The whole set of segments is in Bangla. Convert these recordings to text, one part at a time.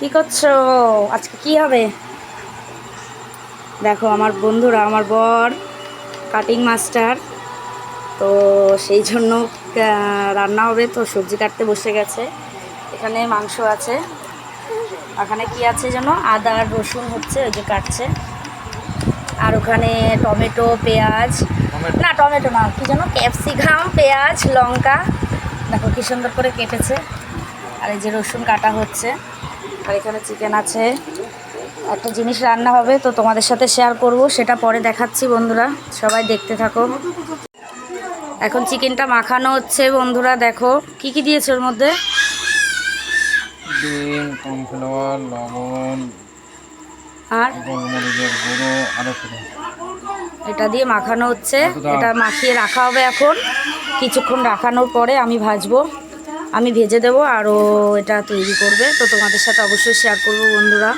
কি করছো? আজকে কি হবে? দেখো আমার বন্ধুরা, আমার বর কাটিং মাস্টার, তো সেই জন্য রান্না হবে, তো সবজি কাটতে বসে গেছে। এখানে মাংস আছে, ওখানে কি আছে যেন, আদা আর রসুন হচ্ছে, ওই যে কাটছে। আর ওখানে টমেটো, পেঁয়াজ, না টমেটো না, কি যেন, ক্যাপসিকাম, পেঁয়াজ, লঙ্কা, দেখো কি সুন্দর করে কেটেছে। আর এই যে রসুন কাটা হচ্ছে। আর এখানে চিকেন আছে। একটা জিনিস রান্না হবে, তো তোমাদের সাথে শেয়ার করব, সেটা পরে দেখাচ্ছি বন্ধুরা, সবাই দেখতে থাকো। এখন চিকেনটা মাখানো হচ্ছে বন্ধুরা, দেখো কি কি দিয়েছে ওর মধ্যে। ডিম, কর্নফ্লাওয়ার, লবণ আর গোলমরিচের গুঁড়ো আরও ছিল। এটা দিয়ে মাখানো হচ্ছে, এটা মাখিয়ে রাখা হবে। এখন কিছুক্ষণ রাখানোর পরে আমি ভাজবো, আমি ভেজে দেবো, আরও এটা তৈরি করবে, তো তোমাদের সাথে অবশ্যই শেয়ার করবো বন্ধুরা,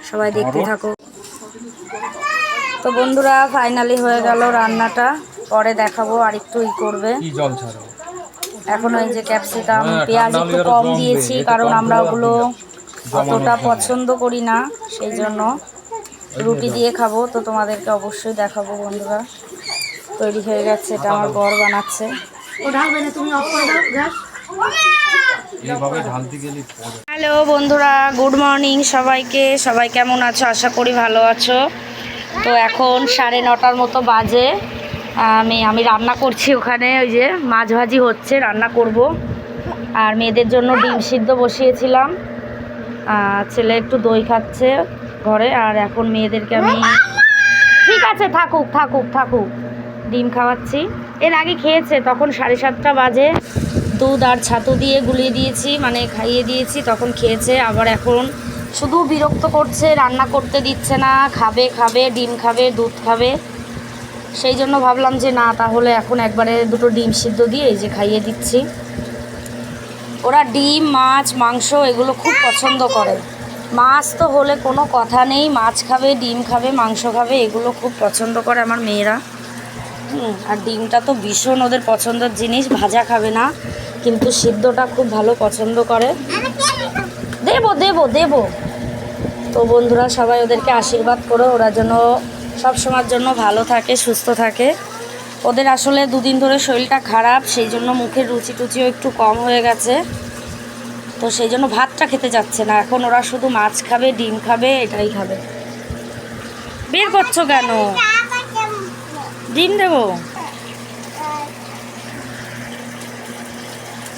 সবাই দেখতে থাকো। তো বন্ধুরা ফাইনালি হয়ে গেল রান্নাটা, পরে দেখাবো, আর একটু করবে। জল ছাড়ো এখন ওই যে ক্যাপসিকাম, পেঁয়াজ একটু কম দিয়েছি, কারণ আমরা ওগুলো অতটা পছন্দ করি না, সেই জন্য রুটি দিয়ে খাবো, তো তোমাদেরকে অবশ্যই দেখাবো বন্ধুরা। তৈরি হয়ে গেছে, এটা আমার বর বানাচ্ছে। হ্যালো বন্ধুরা, গুড মর্নিং সবাইকে, সবাই কেমন আছো? আশা করি ভালো আছো। তো এখন 9:30 মতো বাজে। আমি রান্না করছি, ওখানে ওই যে মাছ ভাজি হচ্ছে, রান্না করব। আর মেয়েদের জন্য ডিম সিদ্ধ বসিয়েছিলাম, ছেলে একটু দই খাচ্ছে ঘরে। আর এখন মেয়েদেরকে আমি, ঠিক আছে থাকুক থাকুক থাকুক, ডিম খাওয়াচ্ছি। এর আগে খেয়েছে, তখন 7:30 বাজে, দুধ আর ছাতু দিয়ে গুলিয়ে দিয়েছি, মানে খাইয়ে দিয়েছি, তখন খেয়েছে। আবার এখন শুধু বিরক্ত করছে, রান্না করতে দিচ্ছে না, খাবে খাবে ডিম খাবে, দুধ খাবে। সেই জন্য ভাবলাম যে না, তাহলে এখন একবারে দুটো ডিম সিদ্ধ দিয়ে এই যে খাইয়ে দিচ্ছি। ওরা ডিম, মাছ, মাংস এগুলো খুব পছন্দ করে। মাছ তো হলে কোনো কথা নেই, মাছ খাবে, ডিম খাবে, মাংস খাবে, এগুলো খুব পছন্দ করে আমার মেয়েরা। আর ডিমটা তো ভীষণ ওদের পছন্দের জিনিস, ভাজা খাবে না, কিন্তু সিদ্ধটা খুব ভালো পছন্দ করে। দেবো দেবো দেবো। তো বন্ধুরা সবাই ওদেরকে আশীর্বাদ করো, ওরা যেন সব সময়ের জন্য ভালো থাকে, সুস্থ থাকে। ওদের আসলে দুদিন ধরে শরীরটা খারাপ, সেই জন্য মুখের রুচি টুচিও একটু কম হয়ে গেছে, তো সেই জন্য ভাতটা খেতে যাচ্ছে না। এখন ওরা শুধু মাছ খাবে, ডিম খাবে, এটাই খাবে। বের করছো কেন? ডিম দেবো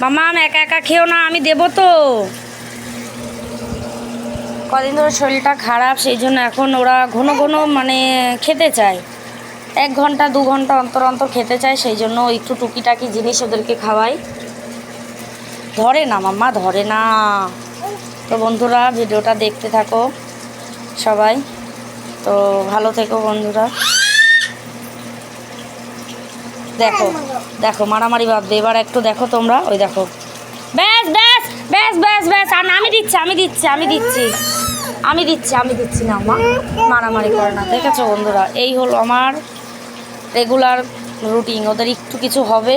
মামা, একা একা খেও না, আমি দেবো তো। কদিন ধরে শরীরটা খারাপ, সেই জন্য এখন ওরা ঘন ঘন মানে খেতে চায়, 1 ঘন্টা 2 ঘন্টা অন্তর অন্তর খেতে চায়, সেই জন্য একটু টুকিটাকি জিনিস ওদেরকে খাওয়াই। ধরে না মাম্মা, ধরে না। তো বন্ধুরা ভিডিওটা দেখতে থাকো সবাই, তো ভালো থেকো বন্ধুরা। দেখো দেখো মারামারি ভাববে, এবার একটু দেখো তোমরা, ওই দেখো, ব্যাস ব্যাস ব্যাস ব্যাস ব্যাস। আর আমি দিচ্ছি আমি দিচ্ছি আমি দিচ্ছি আমি দিচ্ছি আমি দিচ্ছি না মা, মারামারি করে না। দেখেছো বন্ধুরা, এই হলো আমার রেগুলার রুটিন। ওদের একটু কিছু হবে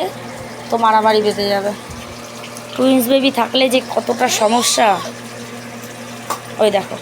তো মারামারি বেঁধে যাবে। টুইন্স বেবি থাকলে যে কতটা সমস্যা, ওই দেখো।